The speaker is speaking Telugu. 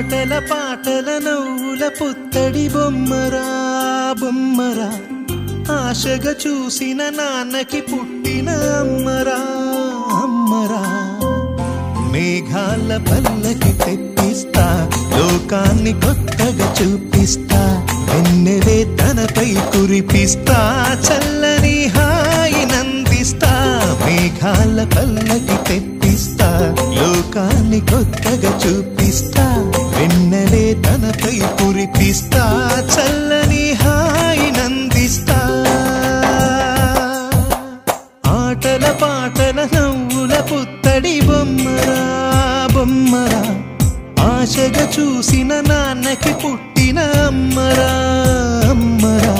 ఆటల పాటల నవ్వుల పుత్తడి బొమ్మరా బొమ్మరా ఆశగా చూసిన నాన్నకి పుట్టిన అమ్మరా అమ్మరా మేఘాల పల్లకి తెప్పిస్తా లోకాన్ని కొత్తగా చూపిస్తా వెన్నెలే తనపై కురిపిస్తా చల్లని హాయినందిస్తా మేఘాల పల్లకి తెప్పిస్తా లోకాన్ని కొత్తగా చూపిస్తా వెన్నెలే తనపై కురిపిస్తా చల్లని హాయినందిస్తా ఆటల పాటల నవ్వుల పుత్తడి బొమ్మరా బొమ్మరా ఆశగా చూసిన నాన్నకి పుట్టిన అమ్మరా అమ్మరా